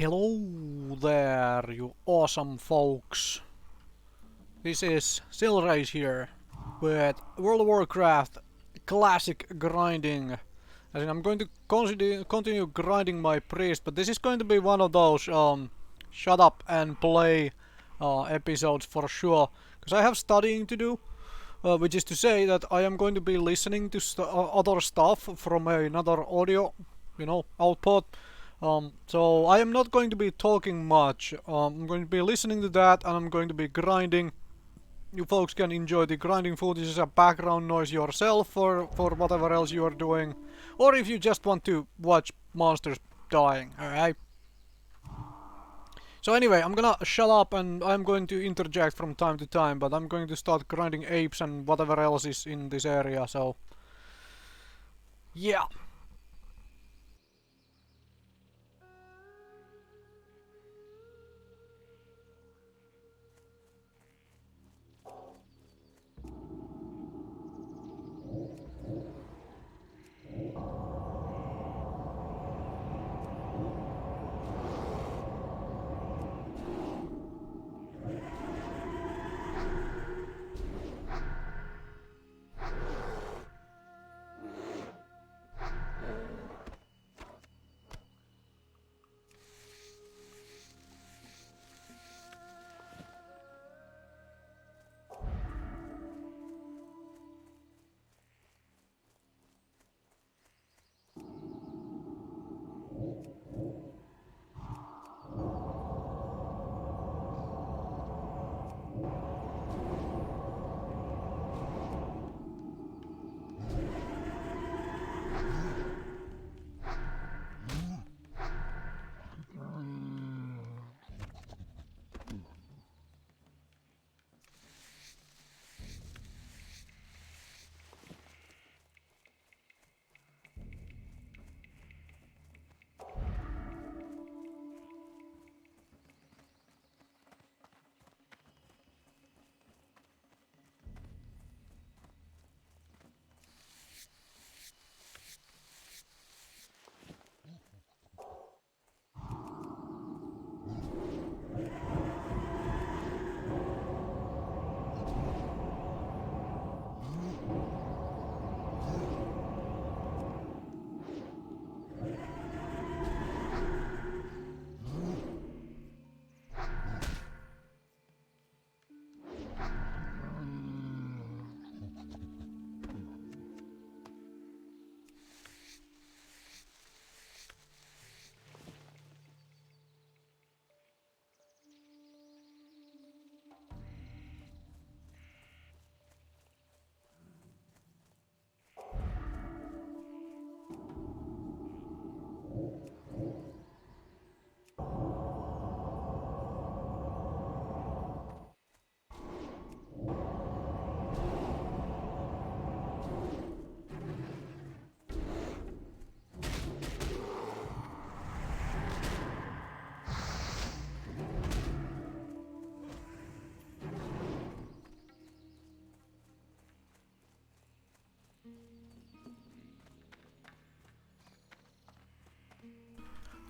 Hello there, you awesome folks. This is Silrace here with World of Warcraft classic grinding. As in, I'm going to continue grinding my priest, but this is going to be one of those shut up and play episodes for sure. Because I have studying to do, which is to say that I am going to be listening to other stuff from another audio, output. So I am not going to be talking much. I'm going to be listening to that, and I'm going to be grinding. You folks can enjoy the grinding footage as a background noise yourself for whatever else you are doing. Or if you just want to watch monsters dying, alright? So anyway, I'm gonna shut up and I'm going to interject from time to time, but I'm going to start grinding apes and whatever else is in this area, so... yeah.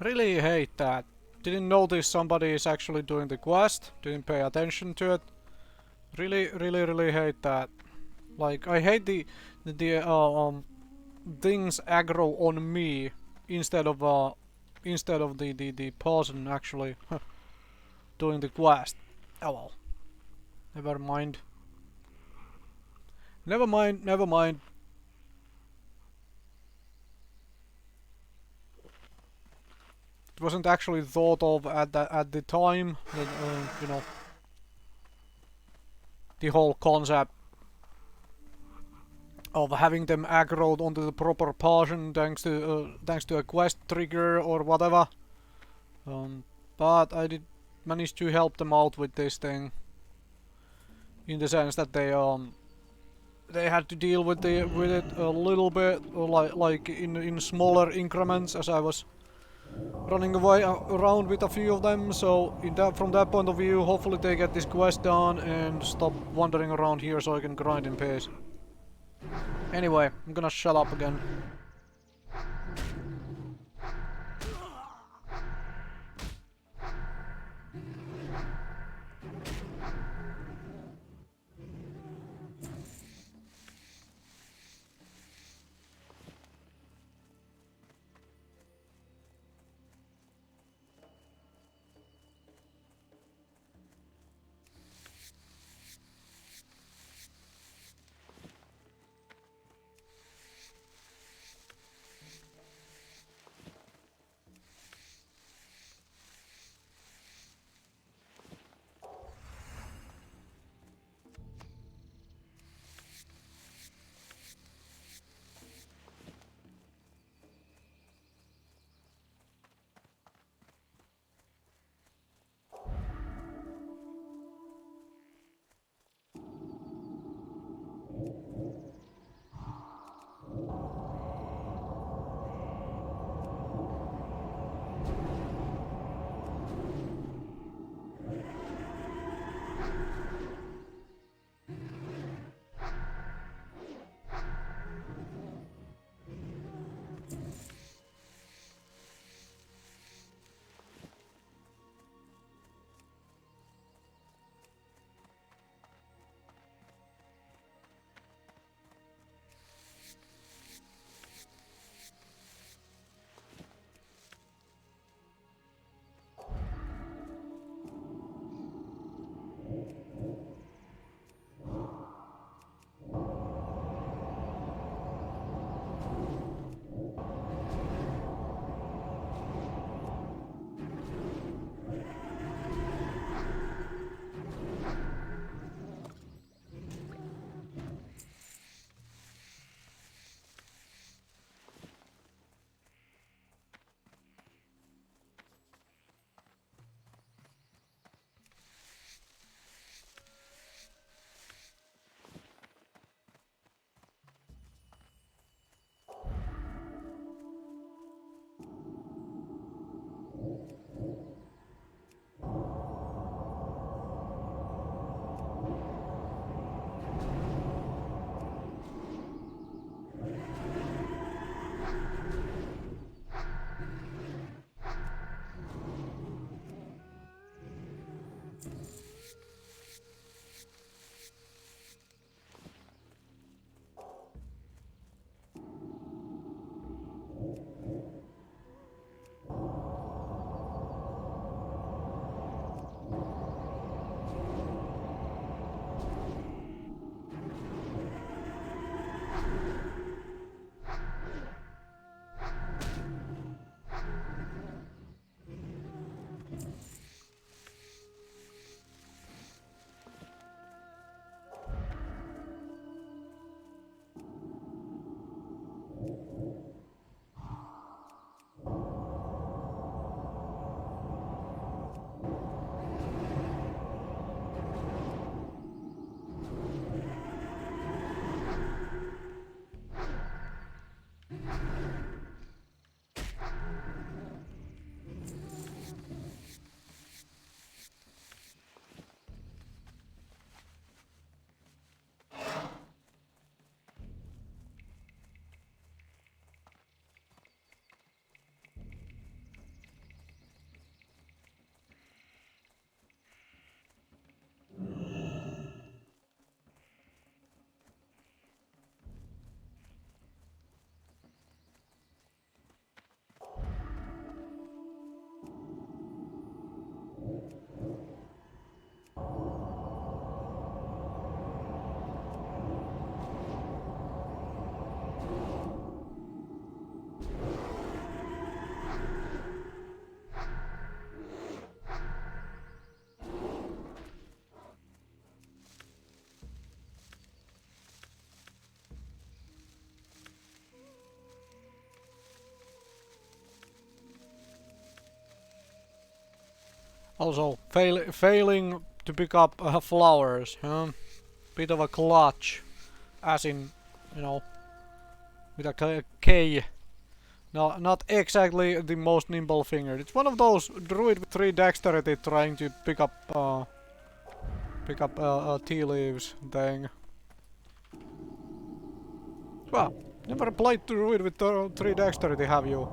Really hate that. Didn't notice somebody is actually doing the quest. Didn't pay attention to it. Really hate that. Like, I hate the things aggro on me instead of the person actually doing the quest. Oh well. Never mind. Never mind. It wasn't actually thought of at the time that, the whole concept of having them aggroed onto the proper portion thanks to a quest trigger or whatever. But I did manage to help them out with this thing, in the sense that they had to deal with it a little bit, like in smaller increments, as I was running away around with a few of them. So from that point of view, hopefully they get this quest done and stop wandering around here so I can grind in peace. Anyway, I'm gonna shut up again. Also, failing to pick up flowers, huh? Bit of a clutch. As in, you know, with a K. No, not exactly the most nimble finger. It's one of those druid with 3 dexterity trying to pick up tea leaves thing. Well, never played druid with 3 dexterity, have you?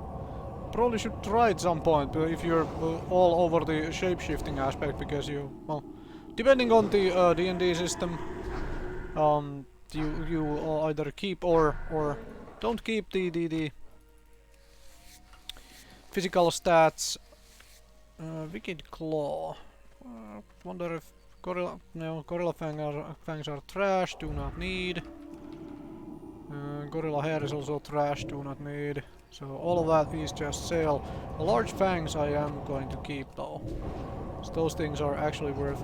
Probably should try at some point if you're all over the shapeshifting aspect, because you, well, depending on the D&D system, you either keep or don't keep the physical stats. Wicked Claw. Wonder if Gorilla fangs are trash, do not need. Gorilla hair is also trash, do not need. So all of that is just sale. The large fangs I am going to keep though. So those things are actually worth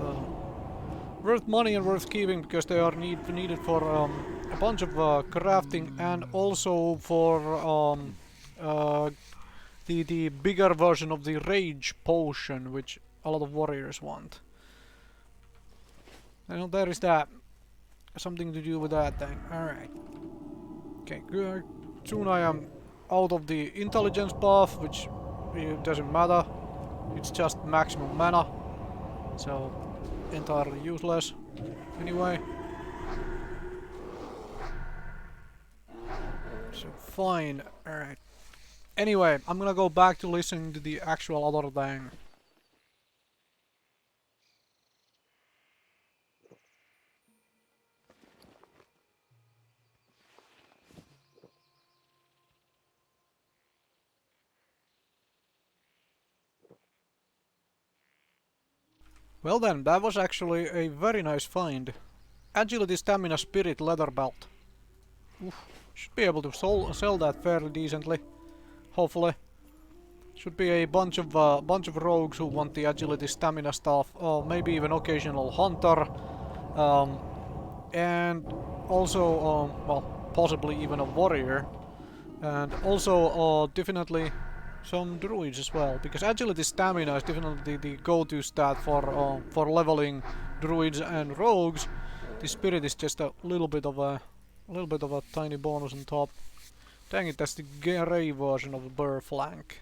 money and worth keeping, because they are needed for a bunch of crafting, and also for the bigger version of the rage potion, which a lot of warriors want. And there is that. Something to do with that thing. Alright. Okay, good. Soon I am out of the intelligence buff, which doesn't matter. It's just maximum mana. So, entirely useless. Anyway. So, fine. Alright. Anyway, I'm gonna go back to listening to the actual other thing. Well then, that was actually a very nice find. Agility, Stamina, Spirit, Leather Belt. Oof. Should be able to sell that fairly decently. Hopefully. Should be a bunch of rogues who want the agility, stamina stuff, or maybe even occasional hunter, and also, well, possibly even a warrior, and also definitely some druids as well, because agility, stamina is definitely the go-to stat for leveling druids and rogues. The spirit is just a little bit of a tiny bonus on top. Dang it, that's the grey version of the burr flank.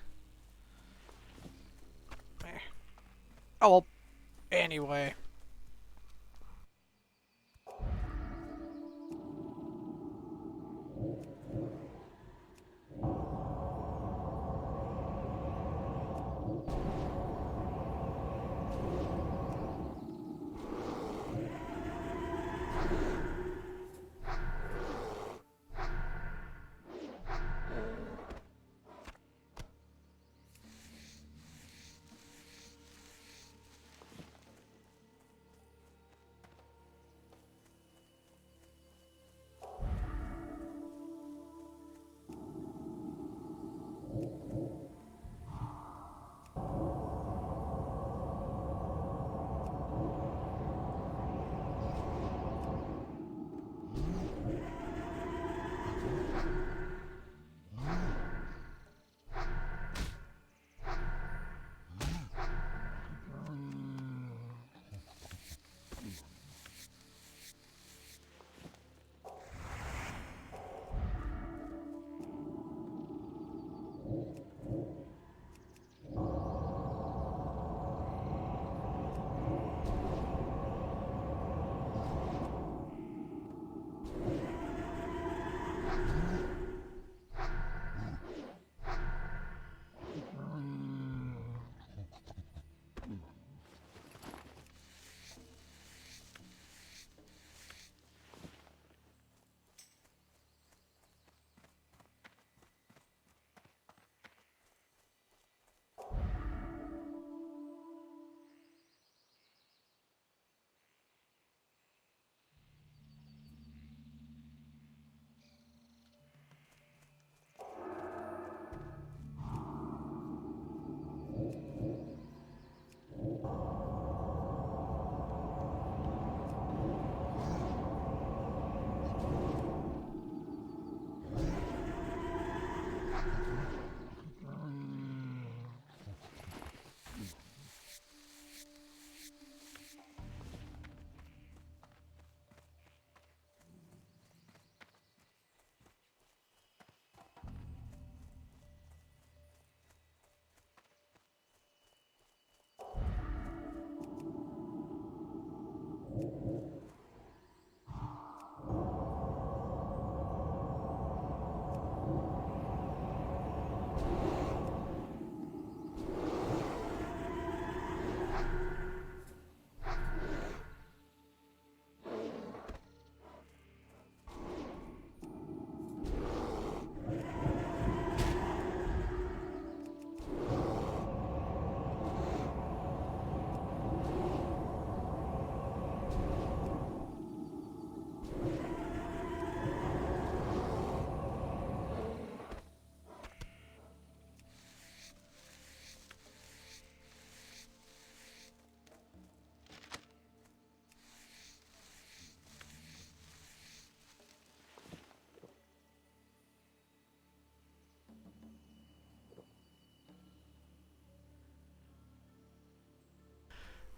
Oh well, anyway.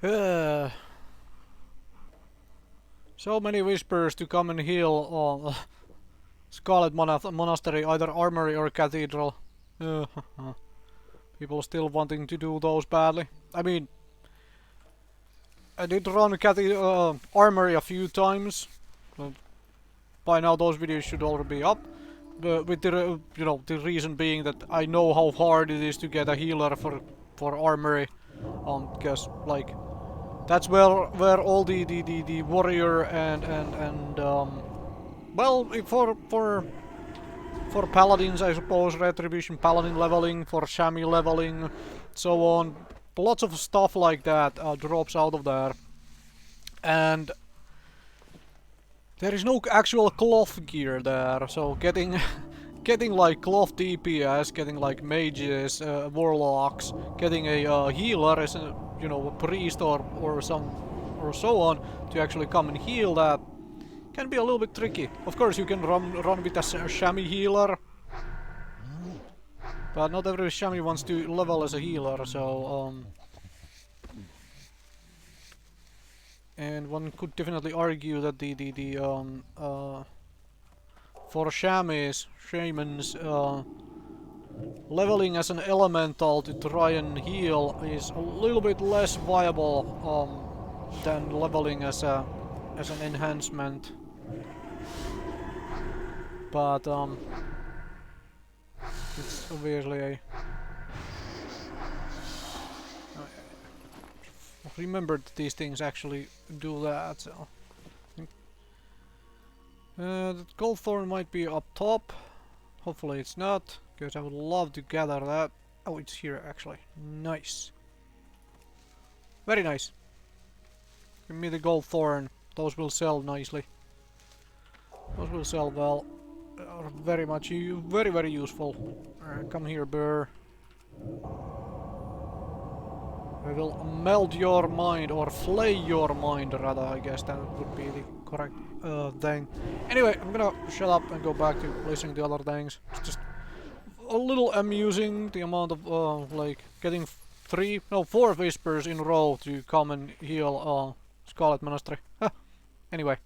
Uh, so many whispers to come and heal on Scarlet Monastery, either armory or cathedral. People still wanting to do those badly. I mean, I did run armory a few times. By now those videos should already be up. With the the reason being that I know how hard it is to get a healer for armory, because like that's where all the warrior and well, for paladins I suppose retribution paladin leveling, for chamois leveling, so on, lots of stuff like that drops out of there, and there is no actual cloth gear there, so getting getting like cloth DPS, getting like mages, warlocks, getting a healer as a a priest or some or so on to actually come and heal that can be a little bit tricky. Of course, you can run with a chamois healer, but not every chamois wants to level as a healer, so and one could definitely argue that for shamans, leveling as an elemental to try and heal is a little bit less viable than leveling as an enhancement. But it's obviously a remembered these things actually do that. So the goldthorn might be up top. Hopefully it's not, because I would love to gather that. Oh, it's here actually. Nice. Very nice. Give me the goldthorn. Those will sell nicely. Those will sell well. Are very much very useful. Come here, burr. I will melt your mind, or flay your mind rather, I guess that would be the correct thing. Anyway, I'm gonna shut up and go back to listening to other things. It's just a little amusing, the amount of like getting 4 whispers in a row to come and heal Scarlet Monastery. Anyway.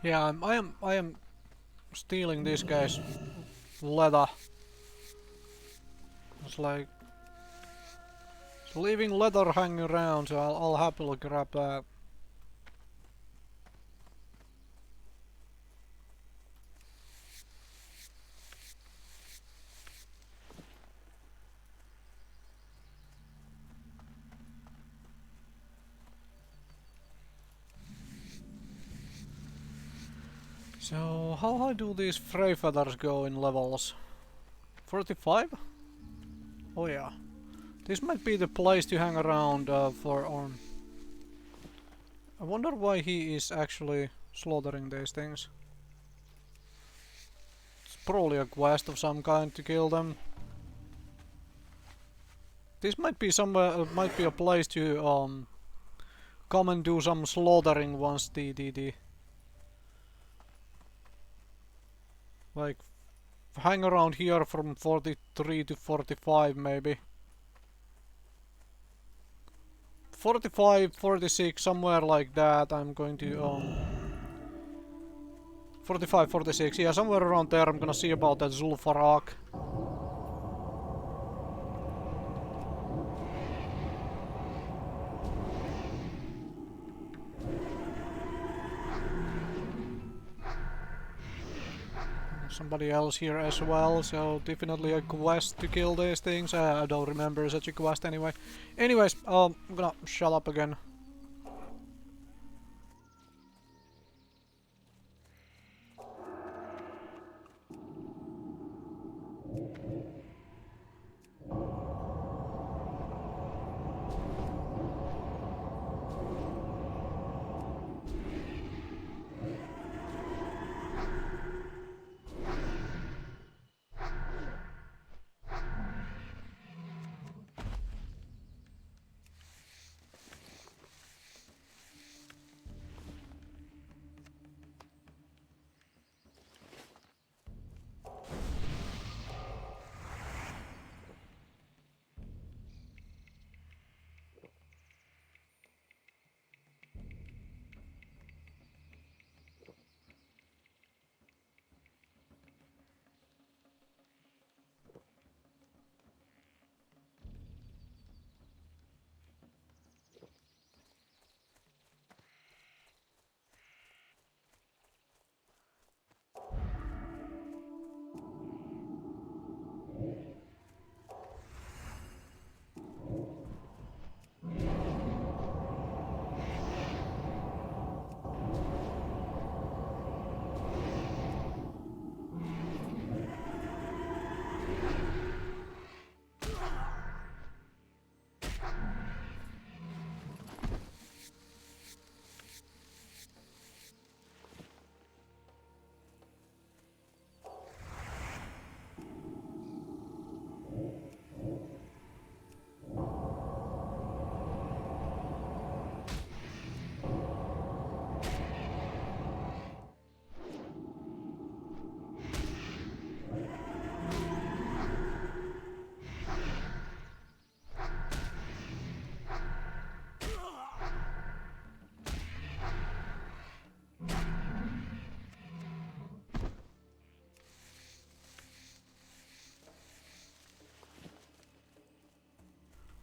Yeah, I am stealing this guy's leather. It's like it's leaving leather hanging around, so I'll happily grab that. So how high do these Frey feathers go in levels? 45? Oh yeah. This might be the place to hang around for I wonder why he is actually slaughtering these things. It's probably a quest of some kind to kill them. This might be somewhere, might be a place to come and do some slaughtering once the like hang around here from 43 to 45 maybe. 45, 46, somewhere like that. I'm going to 45, 46, yeah, somewhere around there. I'm gonna see about that Zulfarak. somebody else here as well, so definitely a quest to kill these things. I don't remember such a quest anyway. Anyways, I'm gonna shut up again.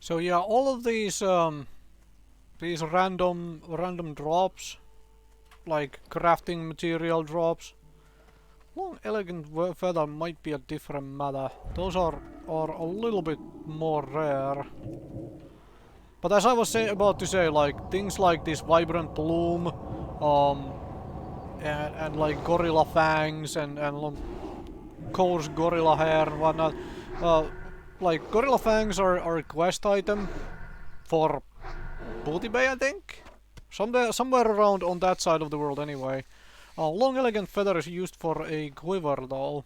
So yeah, all of these random drops, like crafting material drops. Long elegant feather might be a different matter. Those are a little bit more rare. But as I was about to say, like things like this vibrant bloom, and like gorilla fangs and coarse gorilla hair and whatnot. Like gorilla fangs are a quest item for Booty Bay, I think. Somewhere around on that side of the world, anyway. Long elegant feather is used for a quiver, though,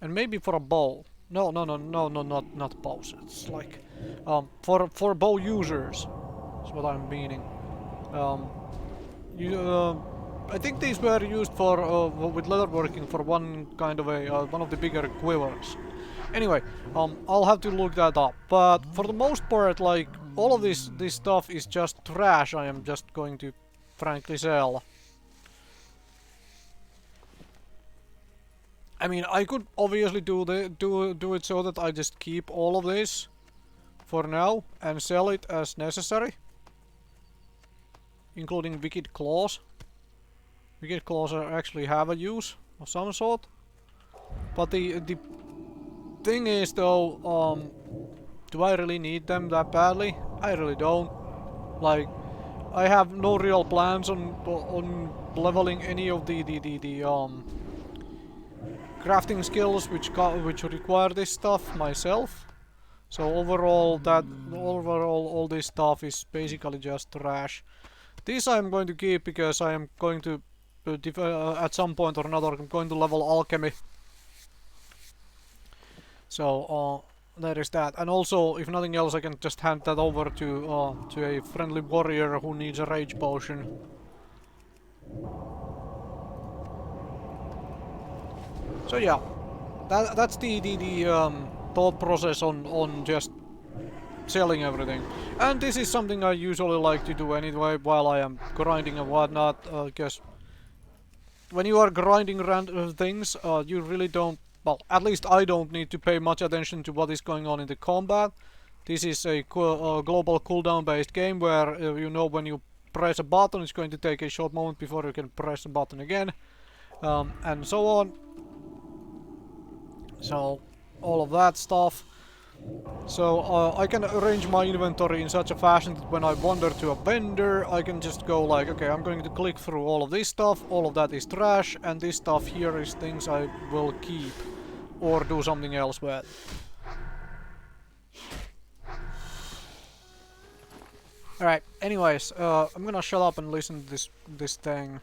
and maybe for a bow. No, not bows. It's like for bow users. That's what I'm meaning. I think these were used for with leatherworking for one kind of a one of the bigger quivers. Anyway, I'll have to look that up. But for the most part, like all of this stuff is just trash. I am just going to frankly sell. I mean, I could obviously do it so that I just keep all of this for now and sell it as necessary, including Wicked Claws. Wicked Claws actually have a use of some sort. But the thing is, though, do I really need them that badly? I really don't. Like, I have no real plans on leveling any of the crafting skills which require this stuff myself. So overall, all this stuff is basically just trash. These I'm going to keep because I am going to at some point or another I'm going to level alchemy. So there is that, and also if nothing else I can just hand that over to a friendly warrior who needs a rage potion. So yeah, that's the thought process on just selling everything. And this is something I usually like to do anyway while I am grinding and whatnot, because when you are grinding random things, you really don't, well, at least I don't need to pay much attention to what is going on in the combat. This is a global cooldown based game where you know when you press a button it's going to take a short moment before you can press the button again. and so on. So all of that stuff. So I can arrange my inventory in such a fashion that when I wander to a vendor, I can just go like, okay, I'm going to click through all of this stuff, all of that is trash, and this stuff here is things I will keep or do something else with. Alright, anyways, I'm gonna shut up and listen to this thing.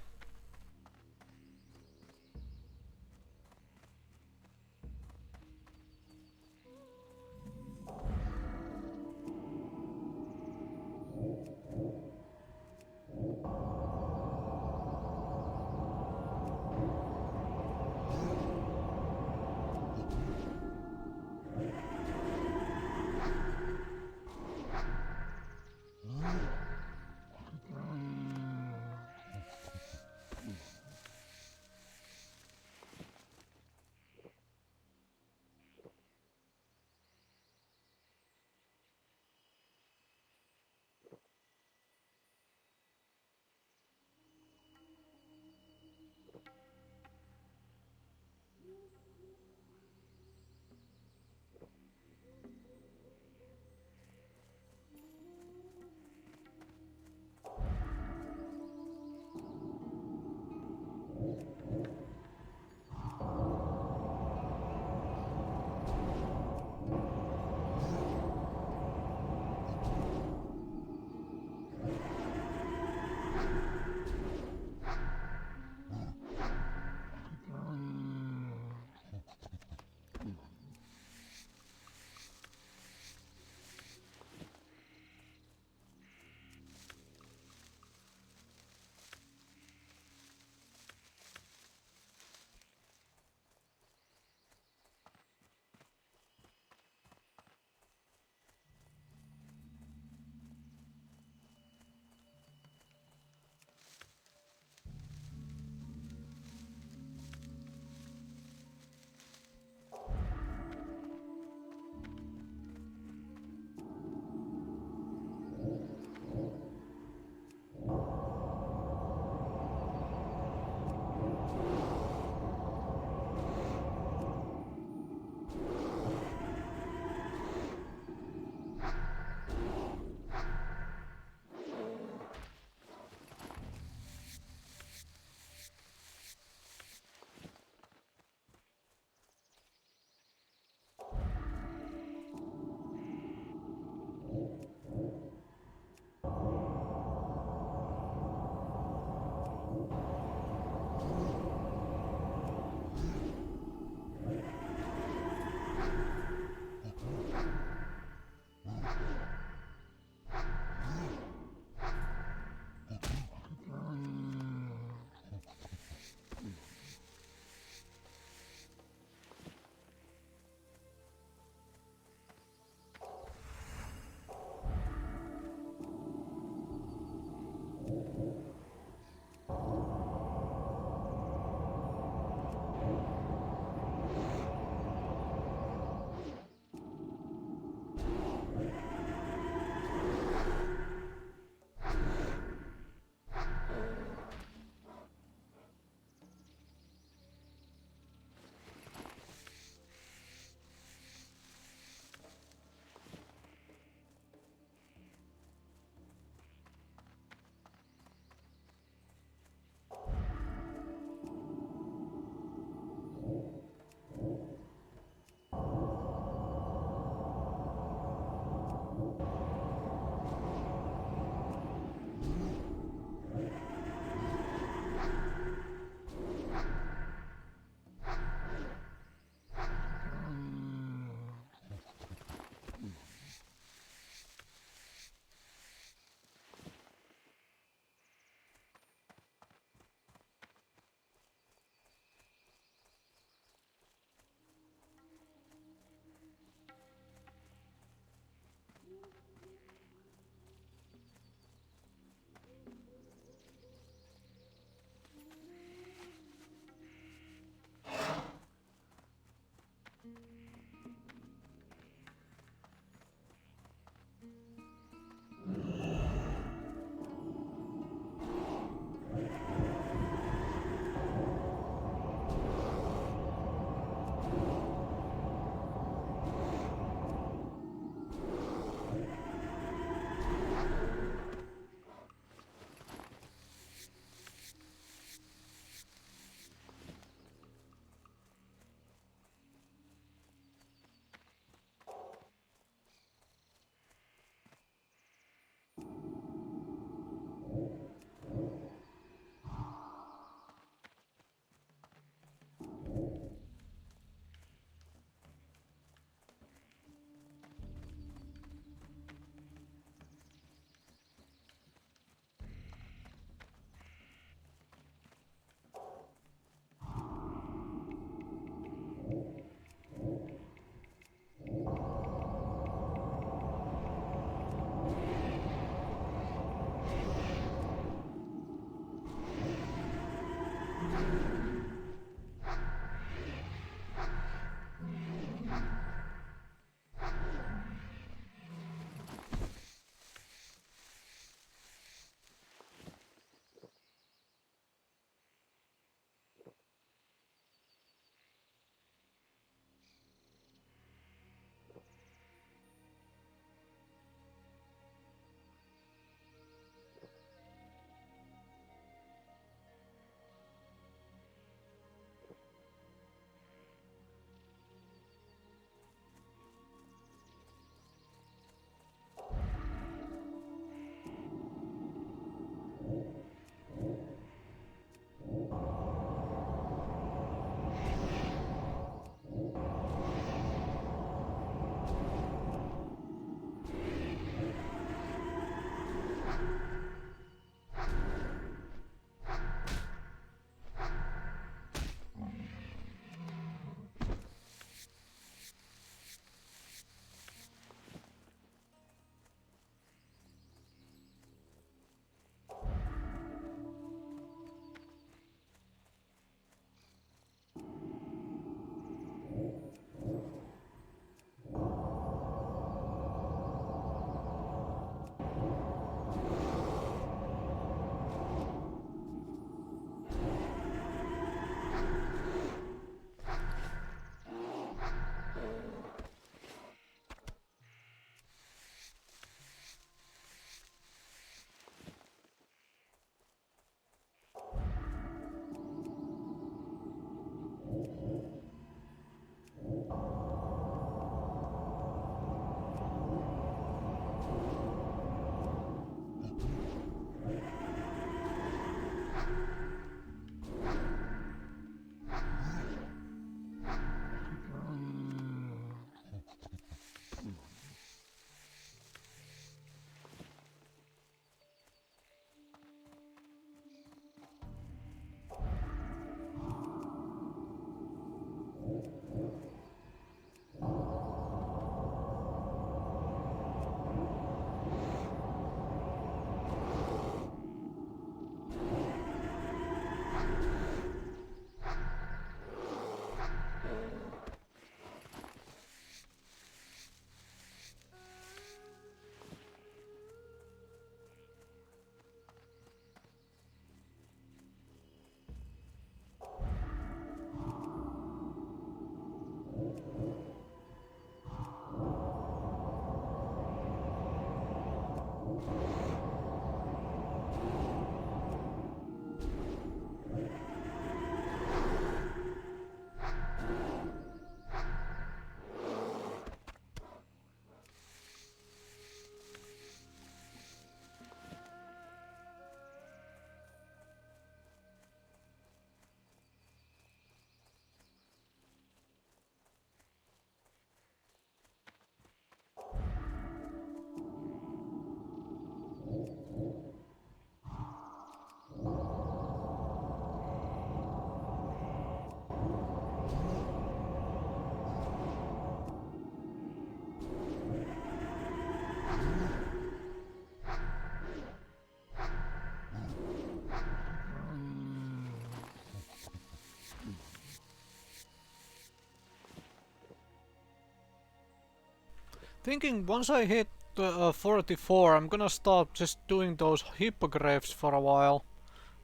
Thinking once I hit 44, I'm gonna start just doing those hippogriffs for a while.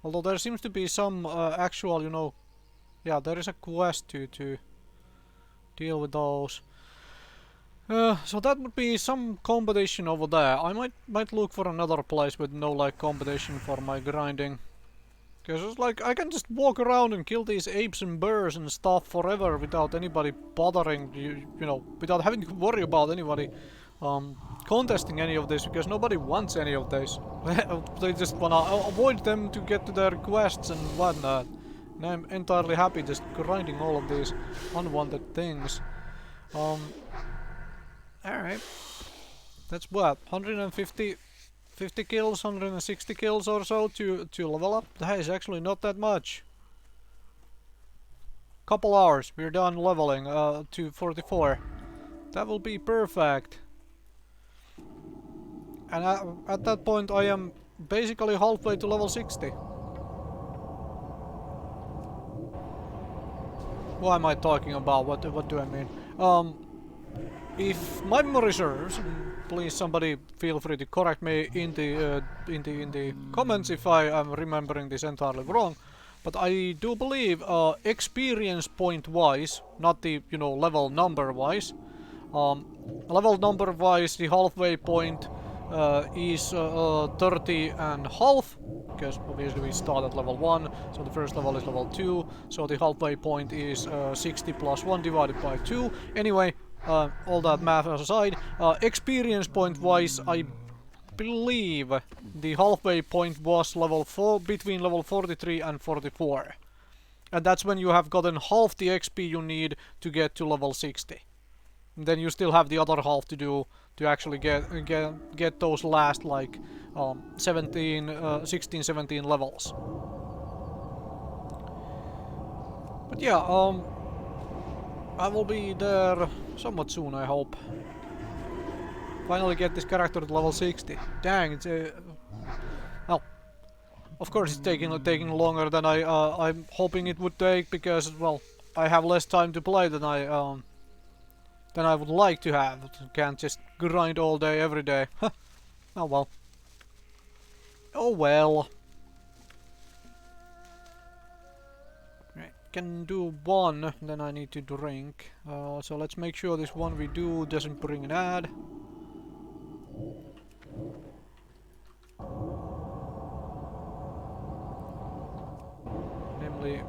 Although there seems to be some actual, you know, yeah, there is a quest to deal with those. So that would be some competition over there. I might look for another place with no like competition for my grinding. Because it's like I can just walk around and kill these apes and bears and stuff forever without anybody bothering you know, without having to worry about anybody contesting any of this, because nobody wants any of this. They just wanna avoid them to get to their quests and whatnot. And I'm entirely happy just grinding all of these unwanted things. Alright. That's what, 50 kills, 160 kills or so to level up? That is actually not that much. Couple hours, we're done leveling to 44. That will be perfect. And at that point I am basically halfway to level 60. What am I talking about? What do I mean? If my memory serves, please somebody feel free to correct me in the comments if I am remembering this entirely wrong. But I do believe experience point wise, not the level number wise. Level number wise, the halfway point is 30 and half, because obviously we start at level 1, so the first level is level 2, so the halfway point is 60 plus 1 divided by 2. Anyway, all that math aside, experience point wise, I believe the halfway point was level 4, between level 43 and 44. And that's when you have gotten half the XP you need to get to level 60. And then you still have the other half to do to actually get those last like 16, 17 levels. But yeah, I will be there somewhat soon, I hope. Finally get this character to level 60. Dang, it's well, of course it's taking longer than I'm hoping it would take, because well, I have less time to play than I would like to have. Can't just grind all day every day. Oh well. Oh well. Right, can do one, then I need to drink. So let's make sure this one we do doesn't bring an ad. Namely,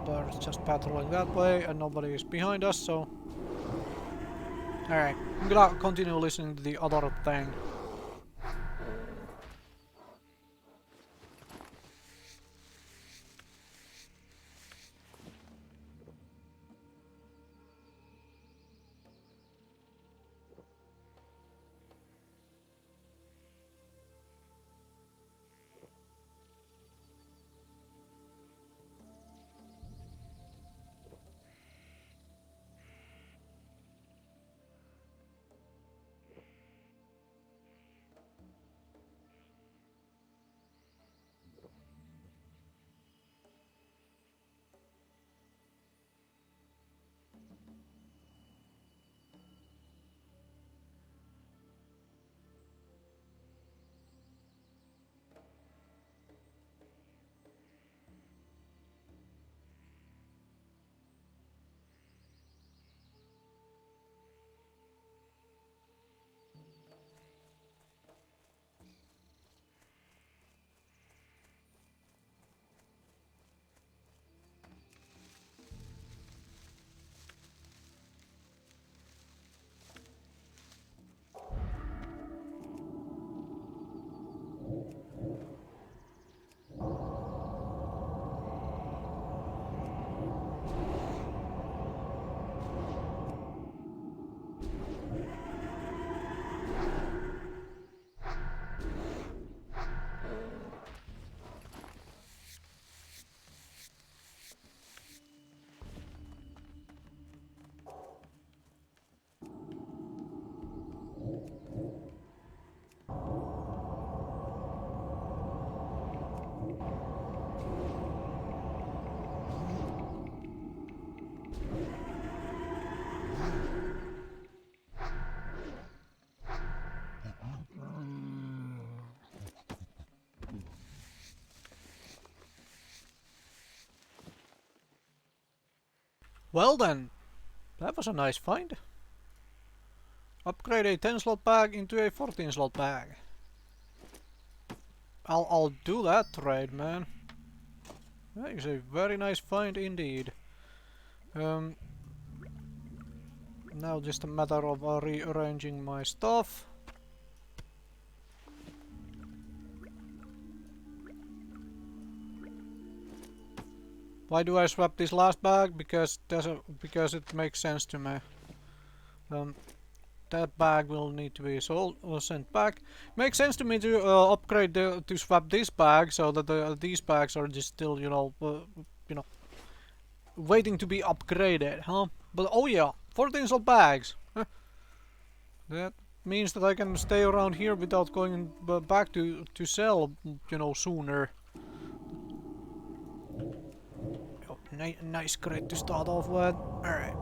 there's just patrolling that way and nobody is behind us, so... Alright, I'm gonna continue listening to the other thing. Well then, that was a nice find. Upgrade a 10 slot bag into a 14 slot bag. I'll do that trade, man. That is a very nice find indeed. Now just a matter of rearranging my stuff. Why do I swap this last bag? Because it makes sense to me. That bag will need to be sold or sent back. Makes sense to me to upgrade to swap this bag so that these bags are just still, you know, waiting to be upgraded, huh? But oh yeah, 14 slot bags. Huh. That means that I can stay around here without going back to sell, you know, sooner. Oh, nice crate to start off with. All right.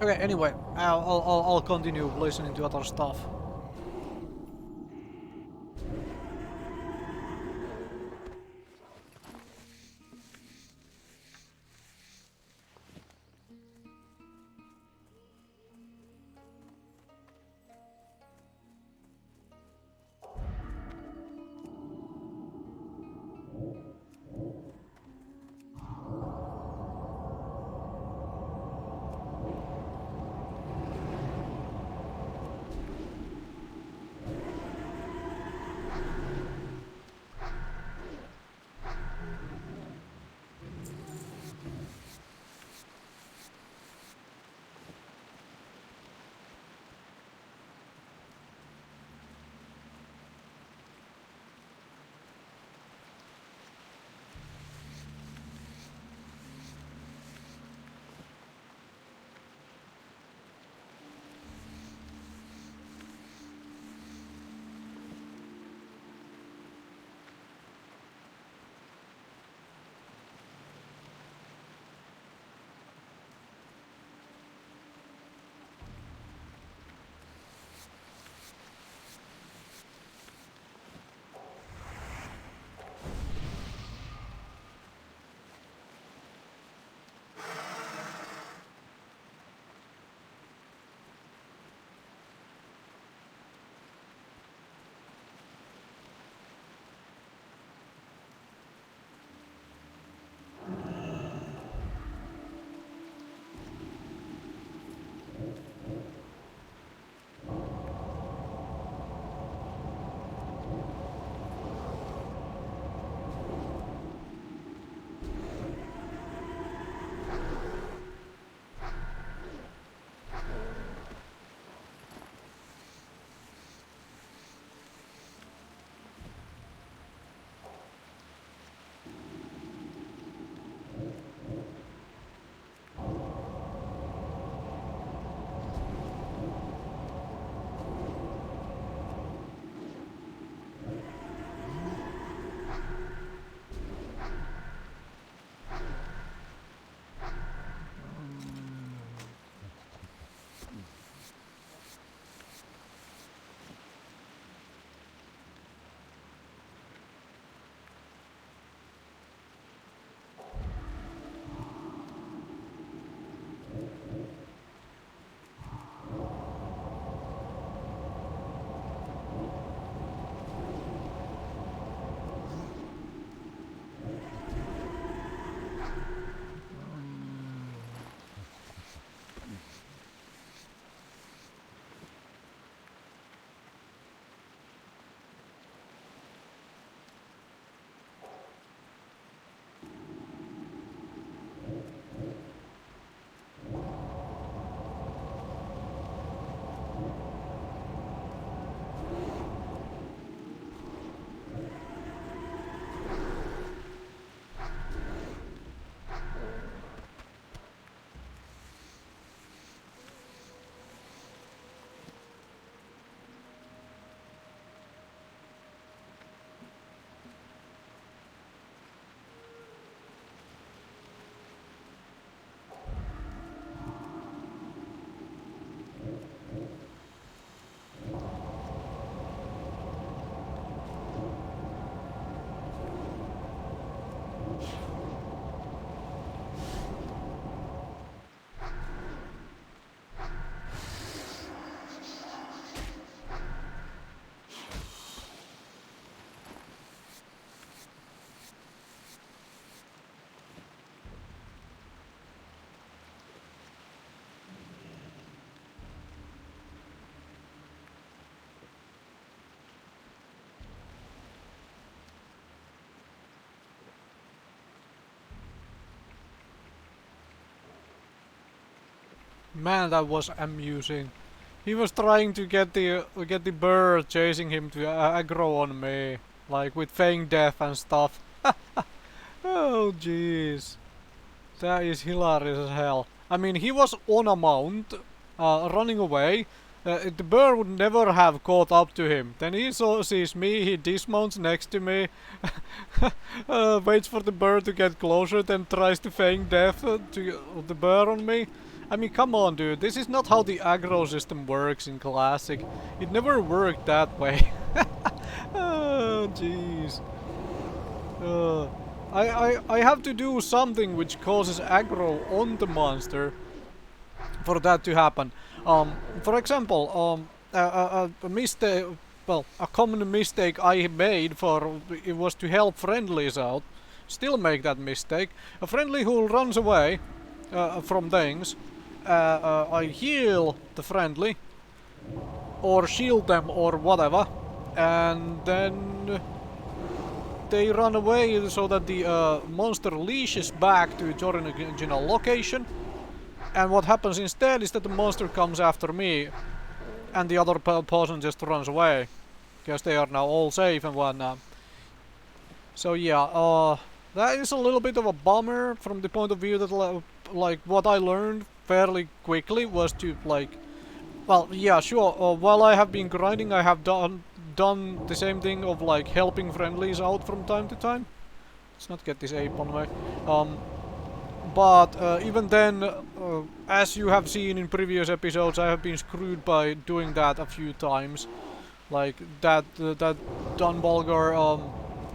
Okay. Anyway, I'll continue listening to other stuff. Man, that was amusing. He was trying to get the bird chasing him to aggro on me, like with feign death and stuff. Oh jeez, that is hilarious as hell. I mean, he was on a mount, running away. The bird would never have caught up to him. Then he sees me, he dismounts next to me, waits for the bird to get closer, then tries to feign death to the bird on me. I mean, come on, dude. This is not how the aggro system works in Classic. It never worked that way. Oh, jeez. Uh, I have to do something which causes aggro on the monster for that to happen. For example, a mistake, well, a common mistake I made for it was to help friendlies out. Still make that mistake. A friendly who runs away from things, I heal the friendly or shield them or whatever, and then they run away so that the monster leashes back to its original location. And what happens instead is that the monster comes after me, and the other person just runs away, because they are now all safe and whatnot. So yeah, that is a little bit of a bummer from the point of view that like what I learned fairly quickly was to like, well, yeah, sure. While I have been grinding, I have done the same thing of like helping friendlies out from time to time. Let's not get this ape on me. But even then, as you have seen in previous episodes, I have been screwed by doing that a few times. Like that Dunbalgar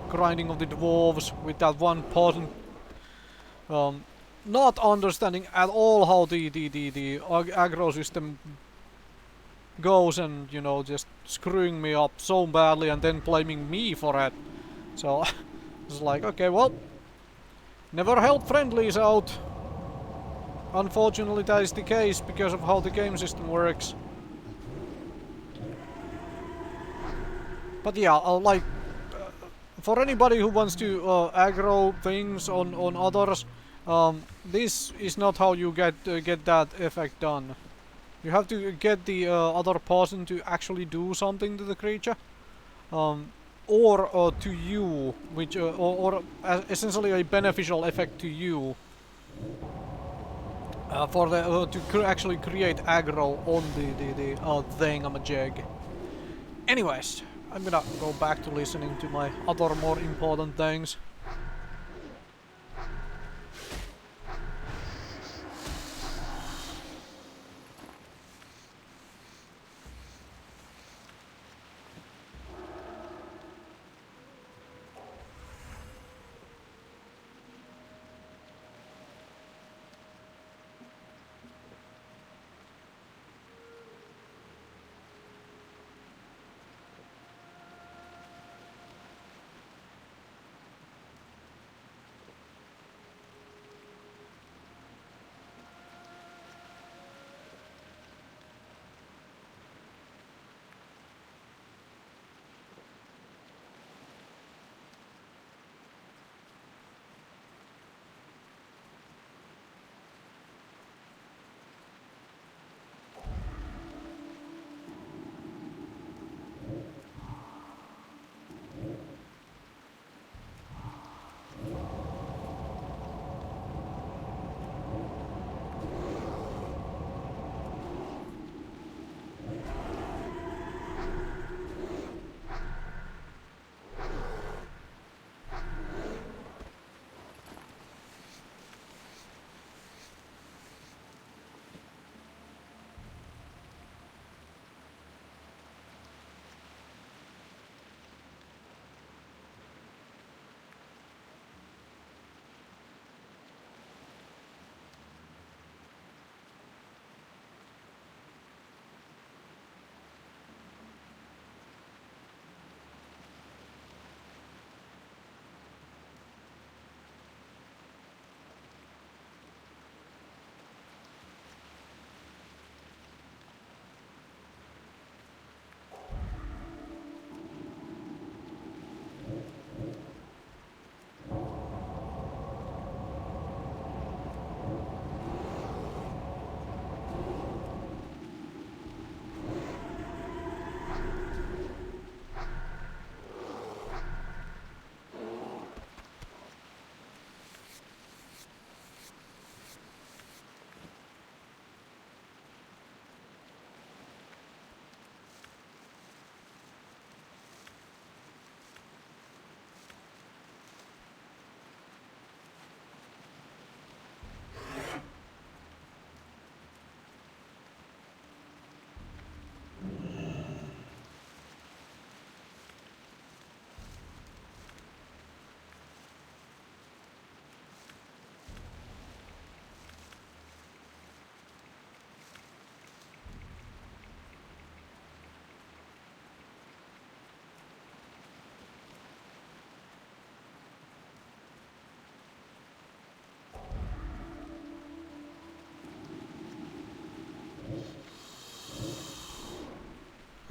grinding of the dwarves with that one person not understanding at all how the aggro system goes, and you know, just screwing me up so badly and then blaming me for it. So it's like, okay, well, never help friendlies out. Unfortunately, that is the case because of how the game system works. But yeah, like, for anybody who wants to aggro things on others, this is not how you get that effect done. You have to get the other person to actually do something to the creature, or to you, which or essentially a beneficial effect to you. For the to actually create aggro on the thingamajig. Anyways, I'm gonna go back to listening to my other more important things.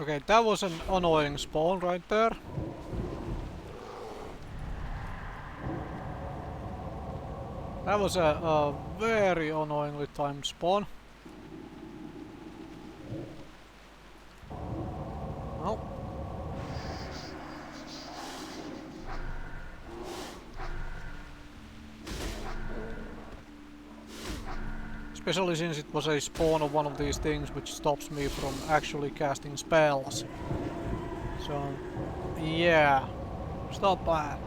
Okay, that was an annoying spawn right there. That was a very annoyingly timed spawn. Well. Especially since it was a spawn of one of these things which stops me from actually casting spells. So, yeah. Stop that.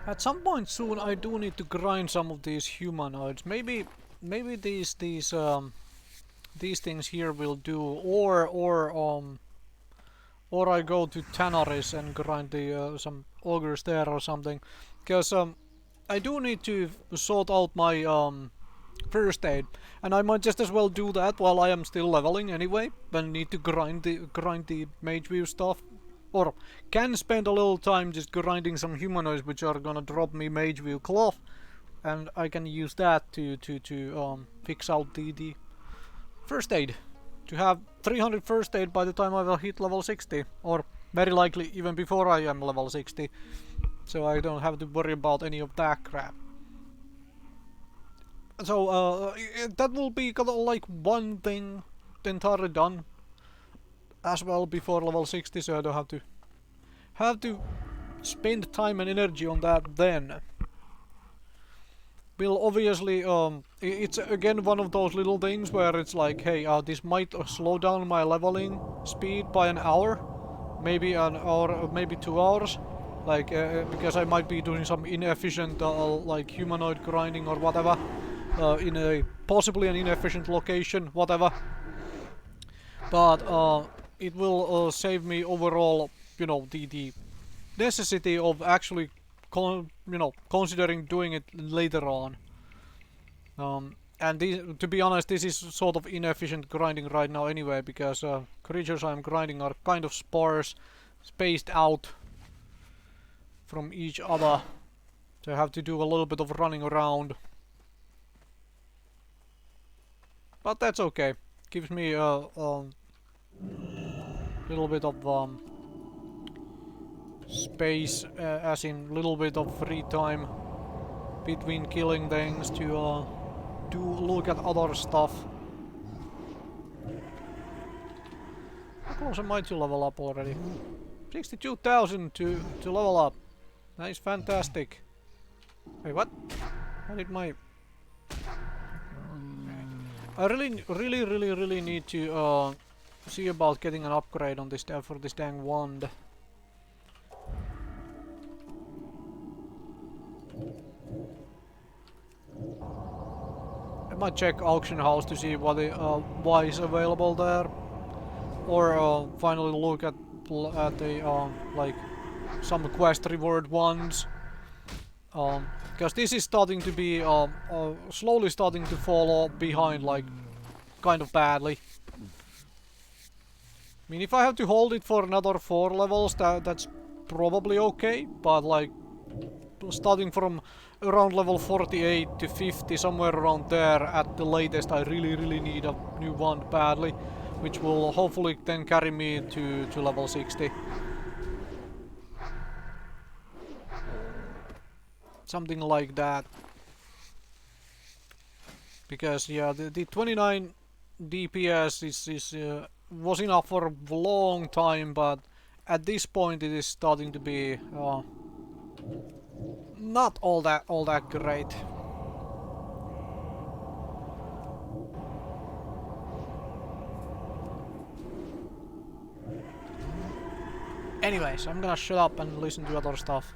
At some point soon, I do need to grind some of these humanoids. Maybe these things here will do, or I go to Tanaris and grind the some ogres there or something, because I do need to sort out my first aid, and I might just as well do that while I am still leveling anyway. Then need to grind the mage view stuff. Or can spend a little time just grinding some humanoids which are gonna drop me mage view cloth, and I can use that to fix out the first aid. To have 300 first aid by the time I will hit level 60, or very likely even before I am level 60, so I don't have to worry about any of that crap. So that will be kind of like one thing entirely done as well before level 60, so I don't have to spend time and energy on that then. will obviously it's again one of those little things where it's like, hey, this might slow down my leveling speed by an hour, maybe an hour, maybe 2 hours, like because I might be doing some inefficient like humanoid grinding or whatever in a possibly an inefficient location, whatever. But it will save me overall, you know, the necessity of actually considering doing it later on. And to be honest, this is sort of inefficient grinding right now anyway, because creatures I'm grinding are kind of sparse, spaced out from each other. So I have to do a little bit of running around. But that's okay. Gives me a little bit of space, as in little bit of free time between killing things to look at other stuff. How close am I to level up already? 62,000 to level up. That is fantastic. Wait, what? How did my... I really need to see about getting an upgrade on this for this dang wand. I might check auction house to see what is available there, or finally look at the like some quest reward ones. Because this is starting to be slowly starting to fall behind, like kind of badly. I mean, if I have to hold it for another 4 levels, that's probably okay. But like starting from around level 48 to 50, somewhere around there at the latest, I really need a new wand badly, which will hopefully then carry me to level 60. Something like that. Because yeah, the 29 DPS was enough for a long time, but at this point it is starting to be not all that great. Anyways, I'm gonna shut up and listen to other stuff.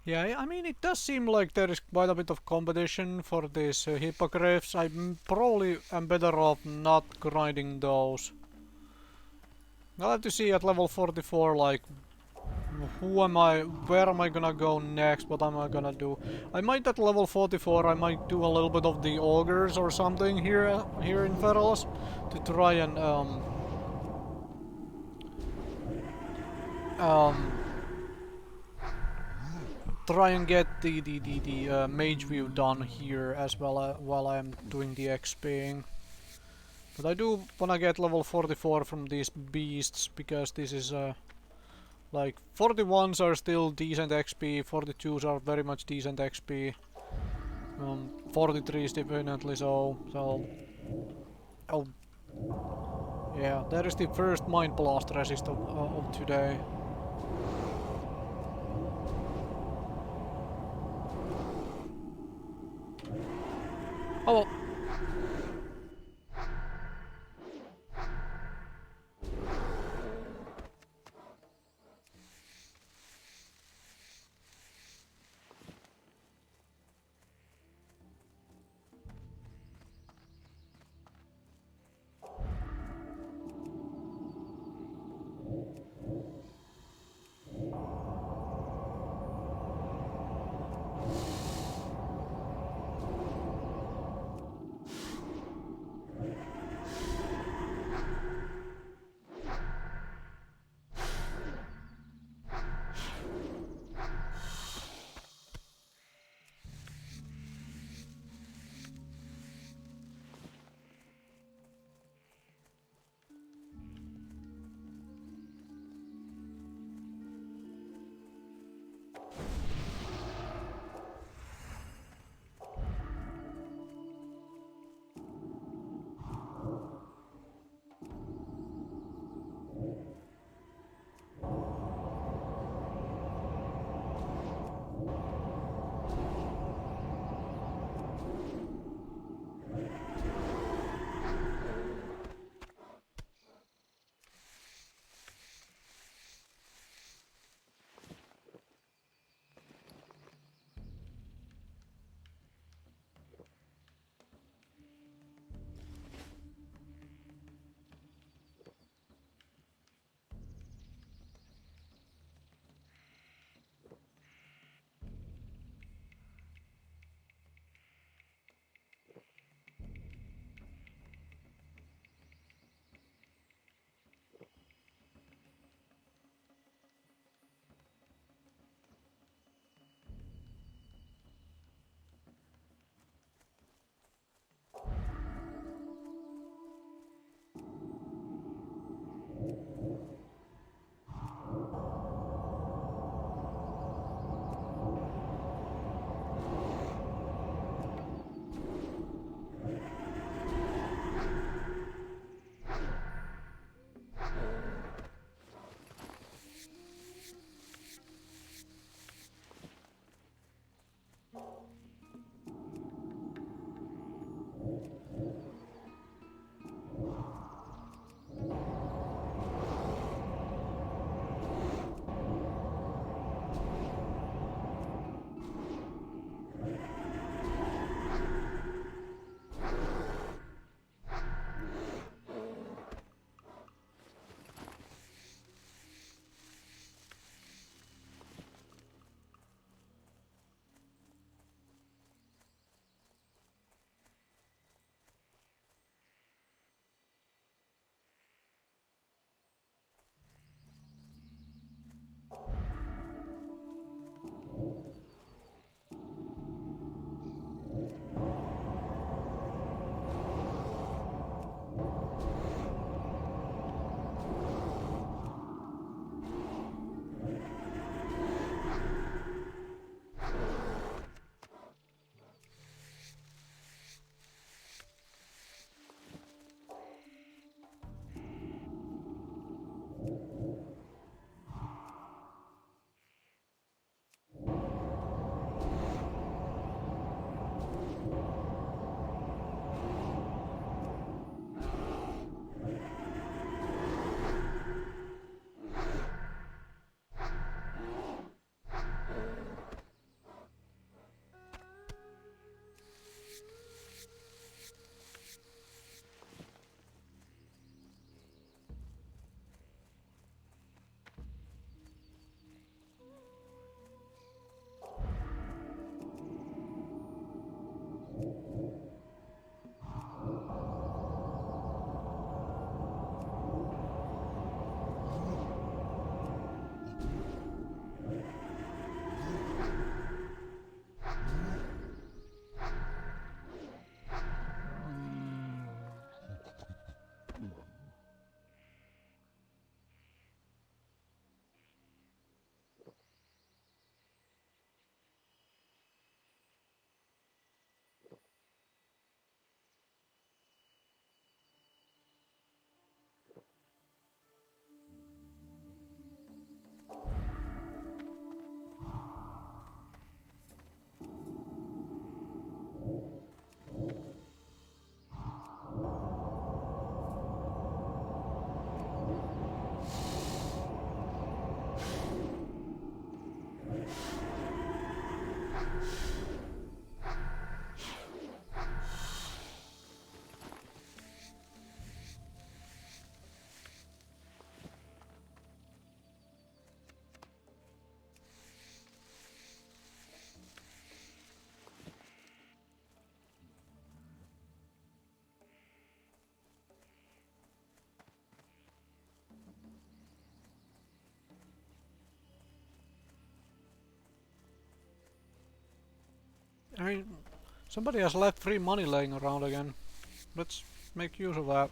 Yeah, I mean, it does seem like there is quite a bit of competition for these hippogriffs. I probably am better off not grinding those. I'll have to see at level 44, like, where am I gonna go next, what am I gonna do. I might at level 44, I might do a little bit of the ogres or something here in Feralas to try and, um, try and get the mage view done here as well while I'm doing the XPing. But I do wanna get level 44 from these beasts because this is like 41s are still decent XP, 42s are very much decent XP, 43 is definitely so. Oh yeah, there is the first Mind Blast resist of today. Oh well. I mean, somebody has left free money laying around again. Let's make use of that.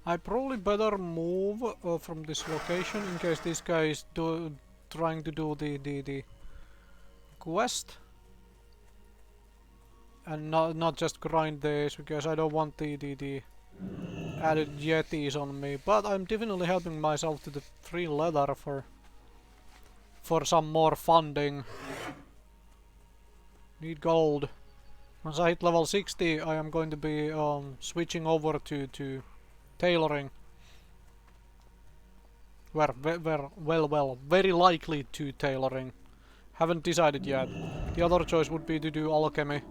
I probably better move from this location in case this guy is trying to do the quest and not just grind this, because I don't want the added yetis on me. But I'm definitely helping myself to the free leather for some more funding. Need gold. Once I hit level 60, I am going to be switching over to tailoring. Well, very likely to tailoring. Haven't decided yet. The other choice would be to do alchemy.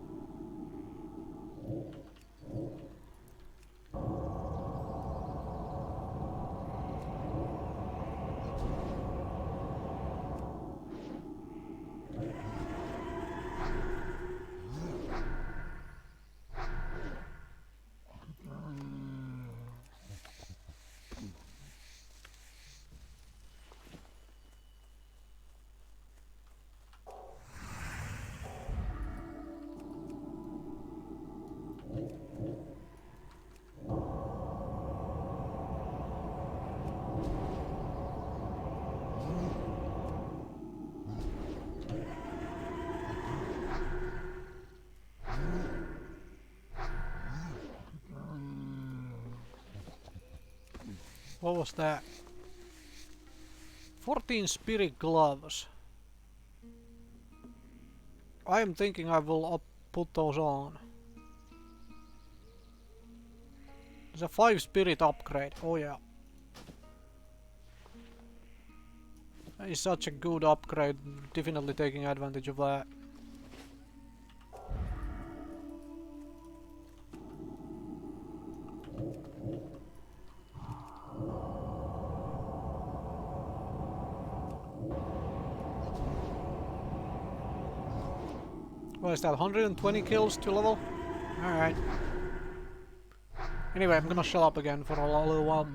What was that? 14 spirit gloves. I am thinking I will put those on. There's a 5 spirit upgrade. Oh yeah. That is such a good upgrade. Definitely taking advantage of that. What is that, 120 kills to level? Alright. Anyway, I'm gonna shut up again for a little while.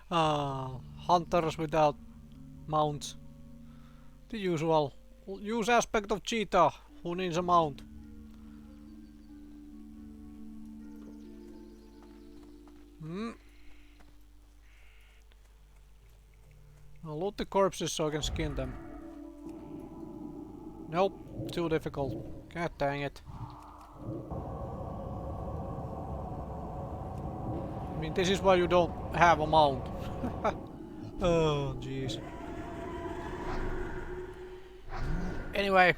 Hunters without mounts. The usual use aspect of cheetah. Who needs a mount? Hmm. I'll loot the corpses so I can skin them. Nope, too difficult. God dang it. I mean, this is why you don't have a mount. Oh, jeez. Anyway.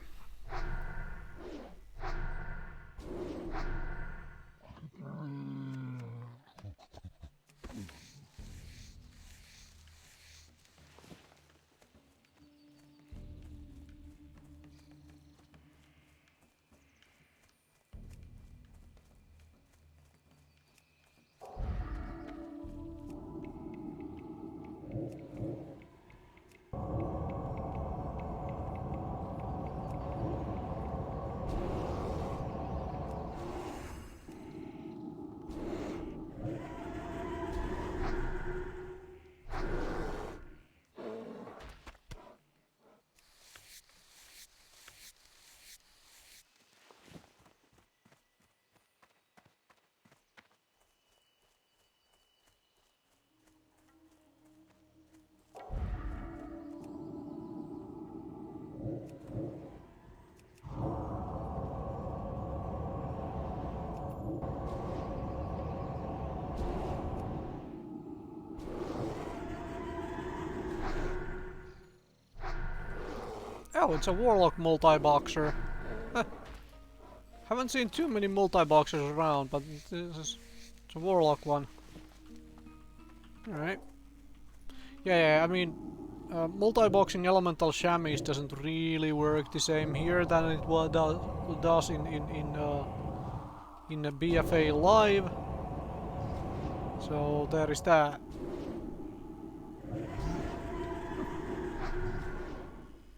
Oh, it's a warlock multi-boxer. Haven't seen too many multi-boxers around, but it's a warlock one. Alright. Yeah, I mean, multi-boxing elemental chamois doesn't really work the same here than it does in BFA Live. So there is that.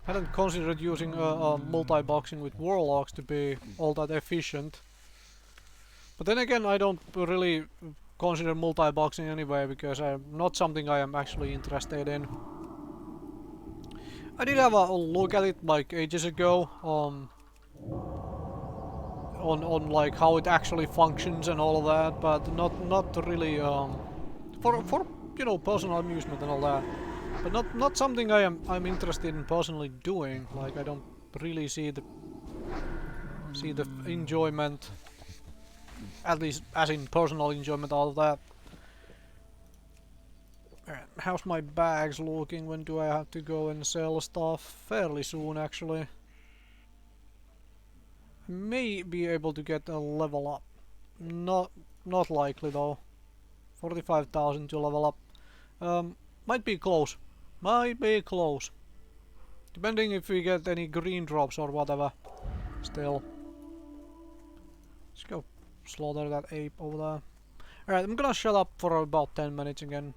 Hadn't considered using multi-boxing with warlocks to be all that efficient. But then again, I don't really consider multi-boxing anyway, because I'm not something I am actually interested in. I did have a look at it like ages ago, on like how it actually functions and all of that, but not really for you know, personal amusement and all that. But not something I'm interested in personally doing. Like, I don't really see the enjoyment, at least as in personal enjoyment, out of that. How's my bags looking? When do I have to go and sell stuff? Fairly soon, actually. May be able to get a level up. Not likely though. 45,000 to level up. Might be close. Might be close. Depending if we get any green drops or whatever. Still. Let's go slaughter that ape over there. Alright, I'm gonna shut up for about 10 minutes again.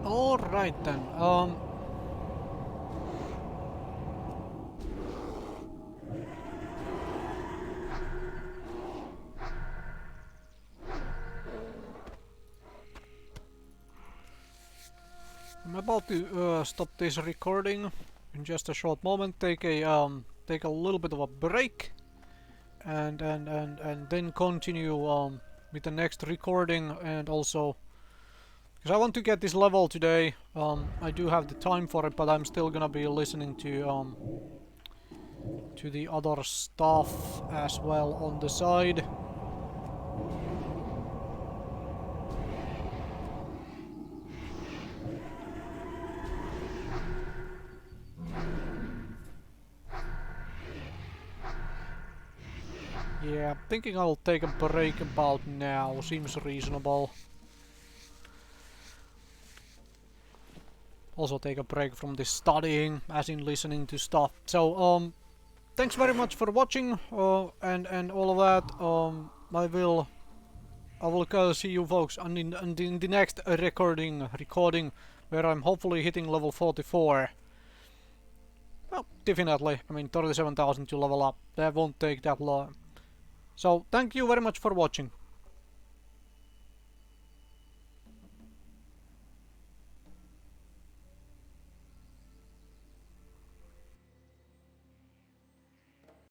Alright then, I'm about to stop this recording in just a short moment, take a little bit of a break, and then continue with the next recording, and also because I want to get this level today. I do have the time for it, but I'm still gonna be listening to the other stuff as well on the side. Yeah, I'm thinking I'll take a break about now. Seems reasonable. Also take a break from this studying, as in listening to stuff. So, thanks very much for watching, and all of that. I will go see you folks in the next recording, where I'm hopefully hitting level 44. Well, definitely. I mean, 37,000 to level up. That won't take that long. So, thank you very much for watching.